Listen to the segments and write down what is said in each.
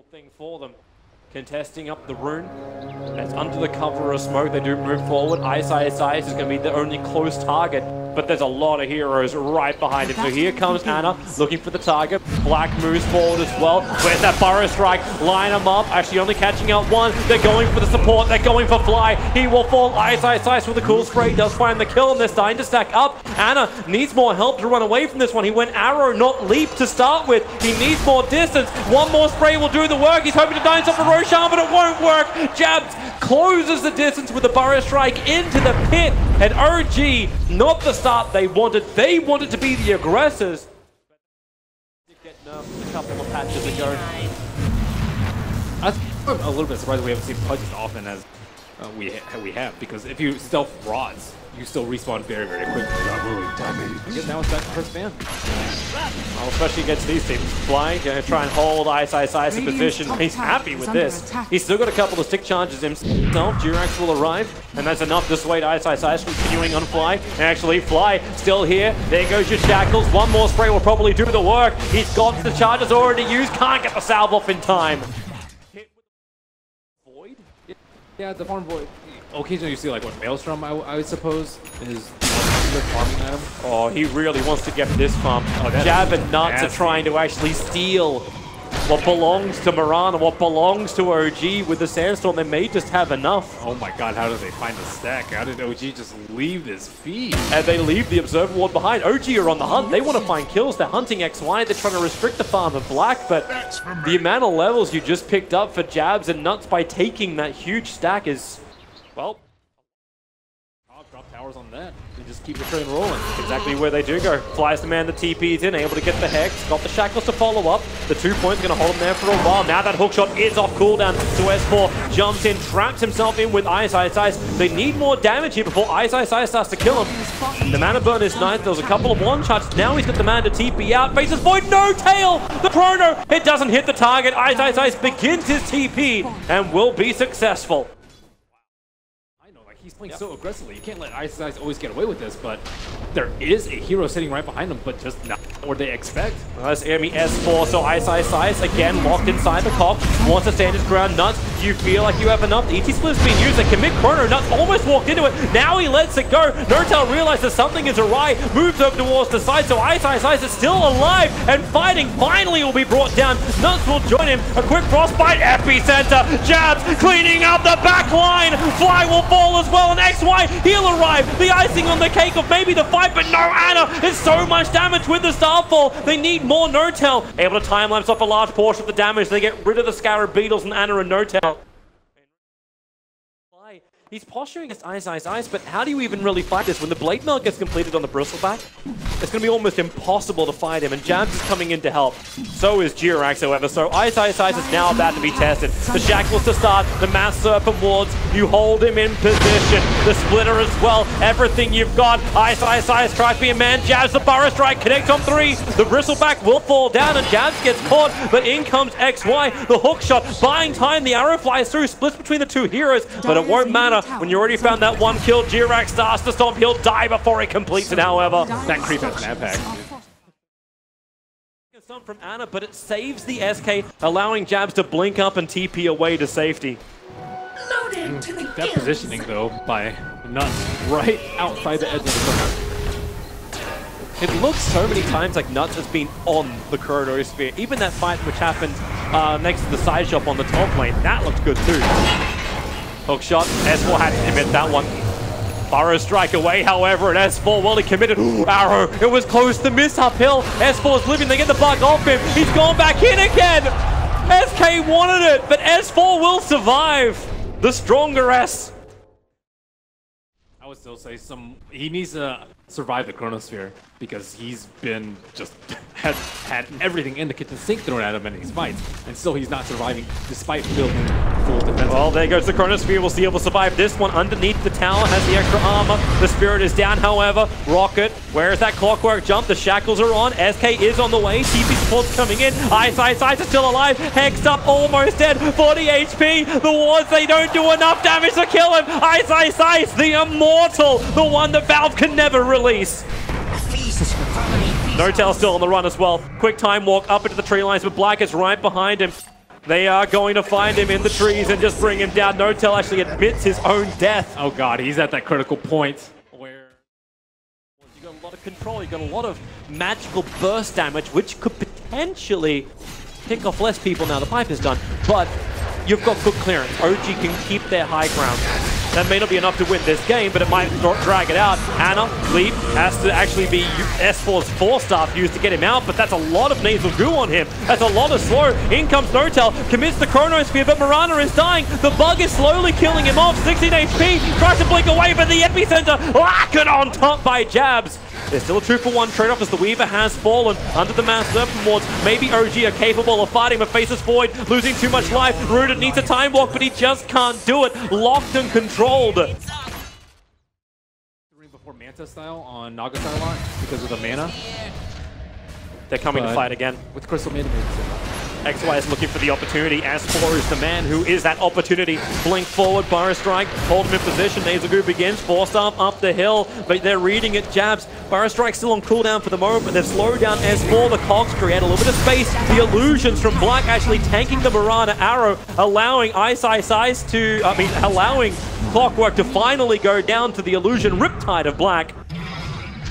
Thing for them. Contesting up the rune. As under the cover of smoke, they do move forward. Ice is going to be the only close target, but there's a lot of heroes right behind him. So here comes Anna looking for the target. Black moves forward as well. Where's that burrow strike? Line them up. Actually only catching out one. They're going for the support. They're going for Fly. He will fall. Ice with a cool spray. Does find the kill, and they're starting to stack up. Anna needs more help to run away from this one. He went arrow, not leap to start with. He needs more distance. One more spray will do the work. He's hoping to dance off the Roshan, but it won't work. Jabs closes the distance with the burrow strike into the pit. And OG, not the start they wanted. They wanted to be the aggressors. Get nerfed a couple of patches ago. I'm a little bit surprised we haven't seen Pudge as often as we have, because if you stealth rods, you still respawn very, very quickly. Again, now it's that first ban. Well, especially against these teams. Flying, gonna try and hold Ice in position. He's happy with this. He's still got a couple of stick charges himself. Durax will arrive, and that's enough to sway Ice continuing on Fly. And actually, Fly still here. There goes your shackles. One more spray will probably do the work. He's got the charges already used. Can't get the salve off in time. Void? Yeah, the farm void. Occasionally you see like what Maelstrom, I would suppose, is farming at him. Oh, he really wants to get this farm. Jab and Nuts are trying to actually steal what belongs to Moran and what belongs to OG with the Sandstorm. They may just have enough. Oh my god, how did they find the stack? How did OG just leave this feed? And they leave the Observer Ward behind. OG are on the hunt. They want to find kills. They're hunting XY. They're trying to restrict the farm of Black, but the amount of levels you just picked up for Jabs and Nuts by taking that huge stack is, well, drop towers on that and just keep the train rolling. Exactly where they do go. Flies the man, the TP's in, able to get the Hex, got the Shackles to follow up. The 2 points going to hold him there for a while. Now that hookshot is off cooldown, so S4 jumps in, traps himself in with Ice. They need more damage here before Ice starts to kill him. The mana burn is nice. There was a couple of one-shots. Now he's got the man to TP out. Faces Void, no tail! The chrono, it doesn't hit the target. Ice begins his TP and will be successful. He's playing so aggressively. You can't let Ice always get away with this, but there is a hero sitting right behind him, but just not what they expect. That's enemy S4, so Ice again locked inside the cock. Wants to stand his ground. Nuts, you feel like you have enough. The ET split's being used. They commit chrono. Nuts almost walked into it. Now he lets it go. Nortel realizes something is awry. Moves over towards the side, so Ice is still alive and fighting. Finally will be brought down. Nuts will join him. A quick frostbite. Epicenter. Jabs cleaning up the back line. Fly will fall as well. And XY, he'll arrive. The icing on the cake of maybe the fight, but no, Anna. It's so much damage with the Starfall. They need more Nortel. Able to time-lapse off a large portion of the damage. They get rid of the Scarab Beetles and Anna and Nortel. He's posturing against Ice, but how do you even really fight this? When the Blade Melt gets completed on the Bristleback, it's going to be almost impossible to fight him, and Jabs is coming in to help. So is Durax, however, so Ice is now about to be tested. The Shackles to start, the Mass Serpent Wards, you hold him in position. The Splitter as well, everything you've got. Ice, try to be a man. Jabs, the Burrow Strike, connects on 3. The Bristleback will fall down, and Jabs gets caught, but in comes XY. The hook shot, buying time, the arrow flies through, splits between the 2 heroes, but it won't matter. When you already found that one kill, Durax starts to stomp. He'll die before he completes it, however. That creep has an impact. Stun from Anna, but it saves the SK, allowing Jabs to blink up and TP away to safety. That positioning, though, by Nuts right outside the edge of the corner. It looks so many times like Nuts has been on the Chronosphere. Even that fight which happened next to the side shop on the top lane, that looked good too. Hook shot, S4 had to commit that one. Burrow strike away, however, and S4, well, he committed. Arrow, it was close to miss uphill. S4's living, they get the bug off him. He's gone back in again. SK wanted it, but S4 will survive. The stronger S. I would still say he needs to survive the Chronosphere, because he's been just had everything in the kitchen sink thrown at him in these fights, and still he's not surviving despite building full defense. Well, there goes the Chronosphere. We'll see if we'll survive this one. Underneath the tower has the extra armor. The Spirit is down, however. Rocket, where is that clockwork jump? The Shackles are on. SK is on the way. TP support's coming in. Ice is still alive. Hexed up, almost dead. 40 HP. The wards, they don't do enough damage to kill him. Ice, the immortal. The one that Valve can never release. Nortel still on the run as well. Quick time walk up into the tree lines, but Black is right behind him. They are going to find him in the trees and just bring him down. Notel actually admits his own death. Oh god, he's at that critical point where you got a lot of control, you got a lot of magical burst damage, which could potentially pick off less people now the pipe is done. But you've got good clearance. OG can keep their high ground. That may not be enough to win this game, but it might drag it out. Anna, Leap, has to actually be S4's 4-staff used to get him out, but that's a lot of nasal goo on him. That's a lot of slow. In comes Notel, commits the Chronosphere, but Mirana is dying. The bug is slowly killing him off. 16 HP, tries to blink away, but the epicenter, lacking on top by Jabs. There's still a 2-for-1 trade-off as the Weaver has fallen under the Mass Serpent wards. Maybe OG are capable of fighting, but Faceless Void losing too much life. Rooted needs a time walk, but he just can't do it. Locked and controlled. Before Manta style on Naga style lot because of the mana. They're coming to fight again. With Crystal Maiden. XY is looking for the opportunity. S4 is the man who is that opportunity. Blink forward, Bar Strike, hold him in position. Nazagu begins, 4-staff up the hill, but they're reading it. Jabs. Bar Strike still on cooldown for the moment, but they've slowed down S4. The cogs create a little bit of space. The illusions from Black actually tanking the Mirana arrow, allowing allowing Clockwork to finally go down to the illusion Riptide of Black.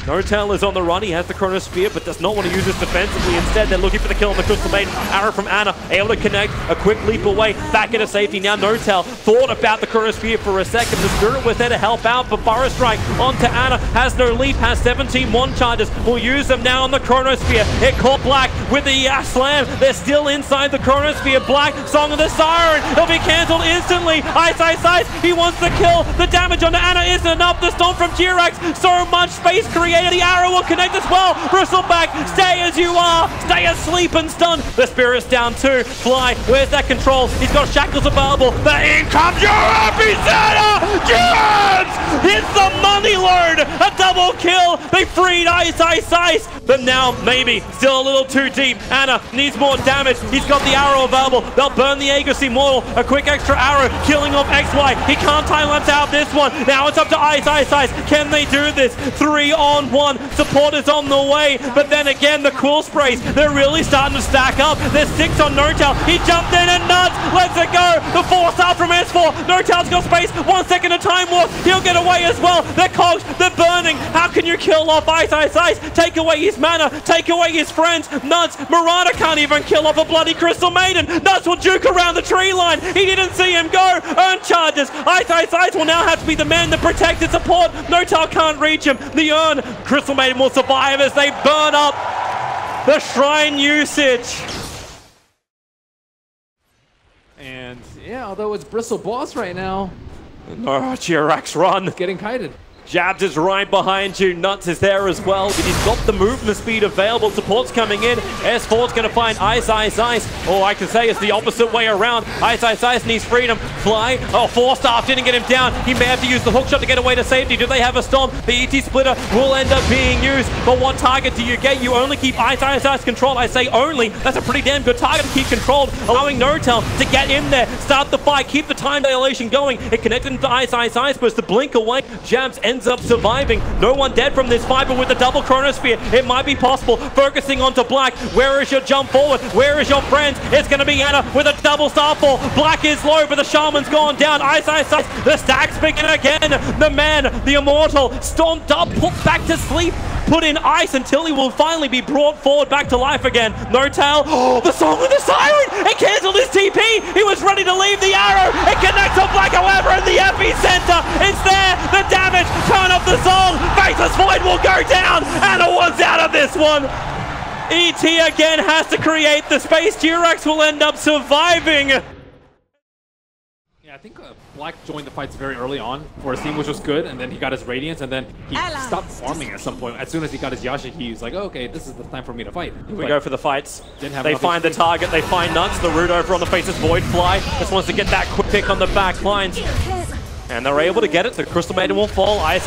Notel is on the run, he has the Chronosphere, but does not want to use this defensively. Instead, they're looking for the kill on the Crystal Maiden. Arrow from Anna, able to connect, a quick leap away, back into safety. Now Notel thought about the Chronosphere for a second. The Spirit was there to help out, but Burrow Strike onto Anna, has no leap, has 17 one charges. Will use them now on the Chronosphere. It caught Black with the slam. They're still inside the Chronosphere. Black, Song of the Siren, it'll be cancelled instantly. Ice, he wants the kill. The damage on Anna isn't enough. The Storm from Jirax, so much space created. The arrow will connect as well. Bristleback, stay as you are. Stay asleep and stunned. The Spirit's down too. Fly, where's that control? He's got shackles available. But in comes your epicenter! Jabs hits the money load. A double kill. They freed Ice. But now, maybe, still a little too deep. Anna needs more damage. He's got the arrow available. They'll burn the Aegis Immortal. A quick extra arrow, killing off XY. He can't time-lapse out this one. Now it's up to Ice. Can they do this? 3-on-1. Support is on the way, but then again, the Quill Sprays, they're really starting to stack up. There's 6 on Notel. He jumped in and nuts. Let's it go. The 4-star from S4. Notel's got space. 1 second of time walk. He'll get away as well. They're cogs. They're burning. How can you kill off Ice? Take away his mana. Take away his friends. Nuts. Mirana can't even kill off a bloody Crystal Maiden. Nuts will juke around the tree line. He didn't see him go. Earn charges. Ice will now have to be the man that protects and support. Notel can't reach him. The Urn. Crystal Maiden will survive as they burn up the Shrine usage. And yeah, although it's Bristle boss right now. No, Jirax run. Getting kited. Jabs is right behind you. Nuts is there as well, but he's got the movement speed available. Support's coming in. S4's going to find Ice. All I can say is the opposite way around. Ice needs freedom. Fly. Oh, 4-staff didn't get him down. He may have to use the hookshot to get away to safety. Do they have a Storm? The ET Splitter will end up being used. But what target do you get? You only keep Ice controlled. I say only. That's a pretty damn good target to keep controlled, allowing Notel to get in there, start the fight, keep the time dilation going. It connected into Ice, but to blink away. Jabs ends up surviving. No one dead from this fight, but with the double Chronosphere, it might be possible. Focusing onto Black. Where is your jump forward? Where is your friends? It's going to be Anna with a double starfall. Black is low, but the Shaman's gone down. Ice. The stack's picking again. The man, the Immortal, stomped up, put back to sleep, put in Ice until he will finally be brought forward back to life again. Notel. Oh, the Song of the Siren! It cancelled his TP! He was ready to leave the arrow! It connects on Black, however, in the epicenter! It's there! The damage! Turn up the song! Faceless Void will go down! Anna was out of this one! ET again has to create the space. Jirax will end up surviving! Yeah, I think Black joined the fights very early on for his team, which was good, and then he got his Radiance, and then he stopped farming at some point. As soon as he got his Yashiki, he was like, oh, okay, this is the time for me to fight. We go for the fights. They find the target, they find Nuts, the root over on the Faceless Void Fly. Just wants to get that quick pick on the back lines. And they're able to get it. The Crystal Maiden will fall. Ice.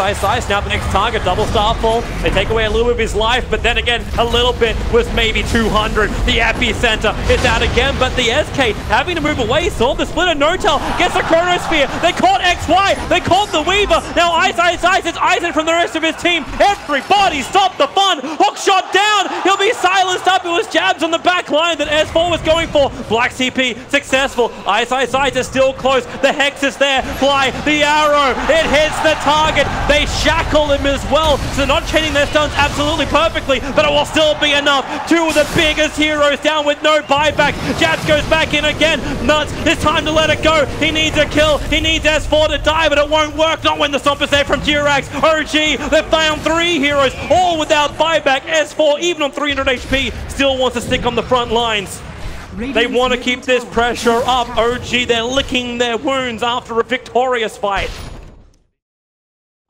Now the next target, double Starfall. They take away a little bit of his life, but then again, a little bit was maybe 200. The epicenter is out again, but the SK having to move away. Saw the splitter. Notel gets the Chronosphere. They caught XY. They caught the Weaver. Now Ice. It's Eisen from the rest of his team. Everybody stop the fun. Hook shot down. He'll be silenced up. It was jabs on the back line that S4 was going for. Black CP successful. Ice is still close. The Hex is there. Fly. The arrow, it hits the target. They shackle him as well. So they're not chaining their stuns absolutely perfectly, but it will still be enough. Two of the biggest heroes down with no buyback. Jabs goes back in again. Nuts, it's time to let it go. He needs a kill. He needs S4 to die, but it won't work. Not when the stomp is there from Durax. OG, they found 3 heroes, all without buyback. S4, even on 300 HP, still wants to stick on the front lines. They want to keep this pressure up. OG, they're licking their wounds after a victorious fight.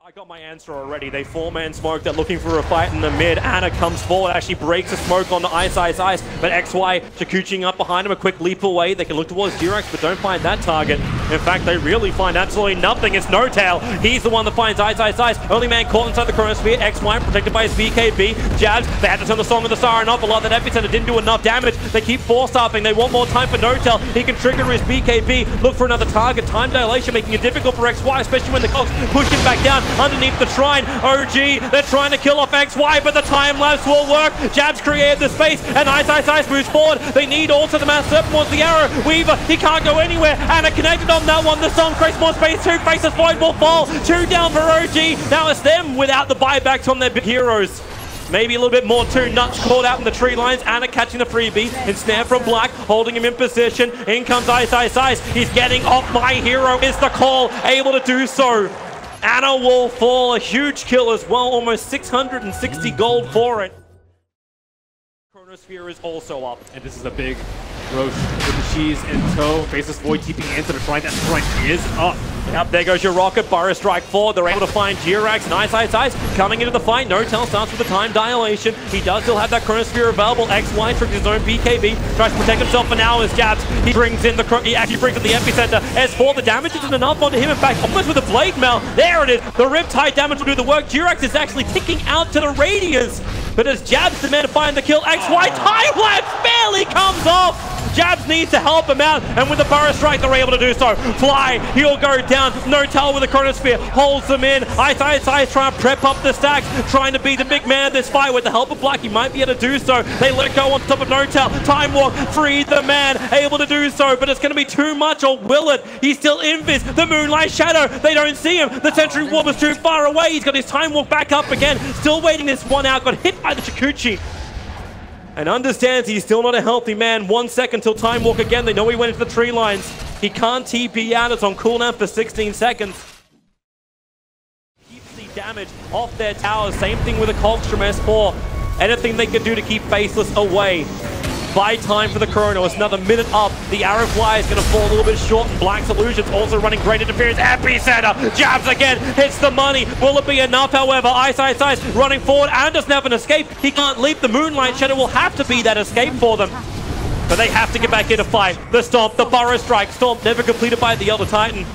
I got my answer already. They 4-man smoke. They're looking for a fight in the mid. Anna comes forward, actually breaks the smoke on the Ice. But XY Chikuching up behind him, a quick leap away. They can look towards Durax, but don't find that target. In fact, they really find absolutely nothing. It's Notail. He's the one that finds Ice. Only man caught inside the Chronosphere. XY protected by his BKB. Jabs, they had to turn the Song of the Siren off. A lot of that epicenter didn't do enough damage. They keep force-staffing. They want more time for Notail. He can trigger his BKB. Look for another target. Time dilation making it difficult for XY, especially when the Cogs push him back down underneath the shrine. OG, they're trying to kill off XY, but the time lapse will work. Jabs created the space, and Ice moves forward. They need also the Mass Serpent wants the arrow. Weaver, he can't go anywhere. Anna connected on that one. The Song creates more space. 2 Faceless Void will fall. 2 down for OG. Now it's them without the buybacks on their big heroes. Maybe a little bit more too. Nuts caught out in the tree lines. Anna catching the freebie. And snare from Black, holding him in position. In comes Ice. He's getting off. My hero is the call. Able to do so. Anna will fall, a huge kill as well, almost 660 gold for it. Chronosphere is also up. And this is a big Roche with the cheese in tow. Faceless Void TPing into the shrine. That shrine is up. Yep, there goes your rocket. Burrow strike forward. They're able to find Durax. Nice Ice coming into the fight. Notail starts with the time dilation. He does still have that Chronosphere available. XY triggers his own BKB. Tries to protect himself for now as Jabs. He brings in he actually brings in the epicenter. S4, the damage isn't enough onto him. In fact, almost with a blade mail. There it is. The Riptide damage will do the work. Durax is actually ticking out to the radius. But as Jabs the man to find the kill, XY time lapse barely comes off. Jabs needs to help him out, and with the Burrow strike, they're able to do so. Fly, he'll go down. Notail with the Chronosphere, holds them in. Ice trying to prep up the stacks, trying to be the big man of this fight. With the help of Black, he might be able to do so. They let go on top of Notail. Time Walk, free the man, able to do so, but it's going to be too much, or will it? He's still invis. The Moonlight Shadow, they don't see him. The Sentry Warp is too far away. He's got his Time Walk back up again. Still waiting this one out, got hit by the Chikuchi. And understands he's still not a healthy man. 1 second till Time Walk again. They know he went into the tree lines. He can't TP out. It's on cooldown for 16 seconds. Keeps the damage off their towers. Same thing with the Cogs from S4. Anything they can do to keep Faceless away. Buy time for the Chrono. It's another minute up. The arrow fly is going to fall a little bit short. And Black's Illusion's also running great interference. Epicenter. Jabs again. Hits the money. Will it be enough, however? Ice running forward and doesn't have an escape. He can't leap. The Moonlight Shadow will have to be that escape for them. But they have to get back in a fight. The Stomp, the Burrow strike. Stomp never completed by the Elder Titan.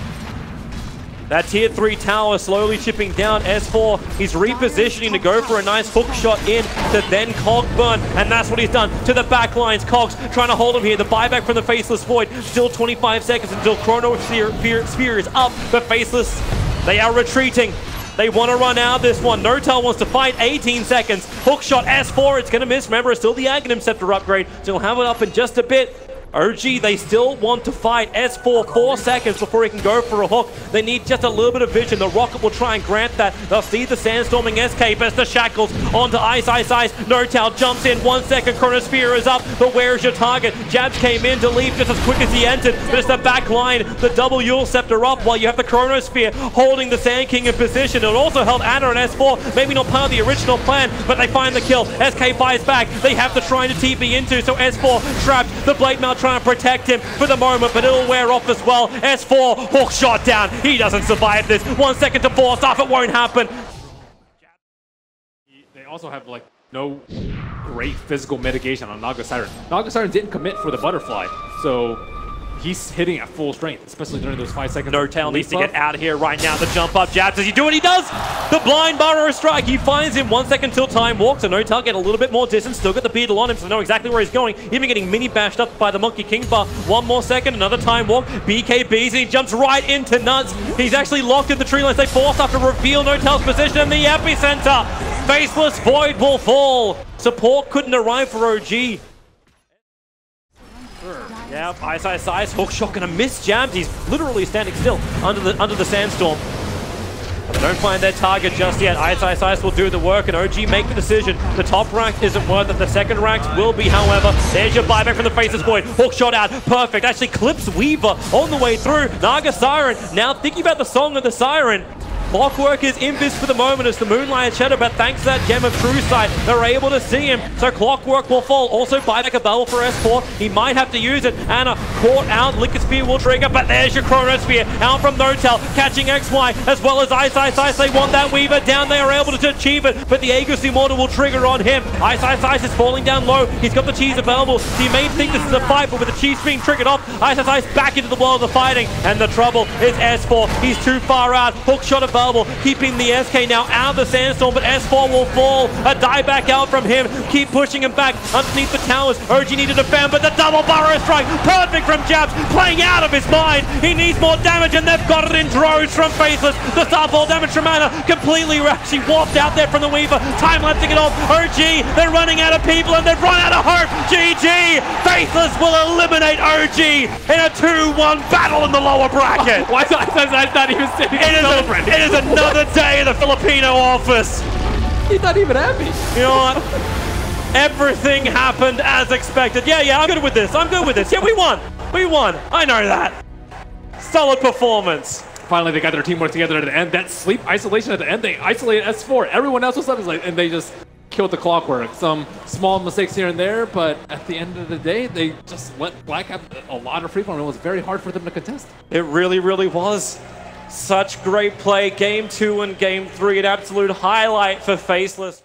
That tier 3 tower slowly chipping down. S4, he's repositioning to go for a nice hook shot in to then Cog burn, and that's what he's done to the back lines. Cogs trying to hold him here. The buyback from the Faceless Void. Still 25 seconds until Chronosphere is up. But Faceless, they are retreating. They want to run out this one. Notail wants to fight. 18 seconds. Hook shot. S4, it's going to miss. Remember, it's still the Aghanim Scepter upgrade, so he'll have it up in just a bit. OG, they still want to fight. S4, 4 seconds before he can go for a hook. They need just a little bit of vision. The rocket will try and grant that. They'll see the sandstorming SK, but it's the shackles onto Ice. Notail jumps in. 1 second, Chronosphere is up, but where is your target? Jabs came in to leave just as quick as he entered, but it's the back line. The double Yule Scepter up while you have the Chronosphere holding the Sand King in position. It also held Anna and S4, maybe not part of the original plan, but they find the kill. SK fires back. They have the shrine to TP into, so S4 trapped. The Blade Mail trying to protect him for the moment, but it'll wear off as well. S4, hook shot down. He doesn't survive this. 1 second to force off. It won't happen. They also have like no great physical mitigation on Naga Siren. Naga Siren didn't commit for the butterfly, so he's hitting at full strength, especially during those 5 seconds. No-Tail needs to get out of here right now. The jump up jab. Does he do what he does? The blind burrow strike. He finds him 1 second till time walks. So No-Tail get a little bit more distance. Still got the beetle on him, so know exactly where he's going. Even getting mini bashed up by the Monkey King bar. 1 more second, another time walk. BKBs, and he jumps right into Nuts. He's actually locked in the tree line. They force have to reveal No-Tail's position in the epicenter. Faceless Void will fall. Support couldn't arrive for OG. Yeah, Ice, hook shot gonna miss jabs. He's literally standing still under the sandstorm. But they don't find their target just yet. Ice will do the work, and OG make the decision. The top rank isn't worth it. The second ranks will be, however. There's your buyback from the Faceless Void. Hook shot out, perfect. Actually clips Weaver on the way through. Naga Siren now thinking about the song of the Siren. Clockwork is invis for the moment as the Moonlight Shadow, but thanks to that Gem of True Sight, they're able to see him. So Clockwork will fall. Also buyback available for S4. He might have to use it. Anna caught out. Liquor Spear will trigger, but there's your Chronosphere out from No-Tail, catching XY as well as Ice. They want that Weaver down. They are able to achieve it, but the Aegis Immortal will trigger on him. Ice is falling down low. He's got the cheese available. So you may think this is a fight, but with the cheese being triggered off, Ice back into the world of fighting. And the trouble is S4. He's too far out. Hook shot available. Keeping the SK now out of the sandstorm, but S4 will fall. A die back out from him. Keep pushing him back underneath the towers. OG needed to defend, but the double burrow strike. Perfect from Jabs, playing out of his mind. He needs more damage, and they've got it in droves from Faceless. The starfall damage from Anna completely actually warped out there from the Weaver. Time-lapsing it off. OG, they're running out of people, and they've run out of hope. GG! Faceless will eliminate OG in a 2-1 battle in the lower bracket. Why is Ice not even sitting It is another day in the Filipino office. He's not even happy. You know what? Everything happened as expected. Yeah, I'm good with this. Yeah, we won. I know that. Solid performance. Finally, they got their teamwork together at the end. That sleep isolation at the end, they isolated S4. Everyone else was up, and they just killed the Clockwork. Some small mistakes here and there, but at the end of the day, they just let Black have a lot of free form. It was very hard for them to contest. It really, really was. Such great play. Game 2 and Game 3, an absolute highlight for Faceless.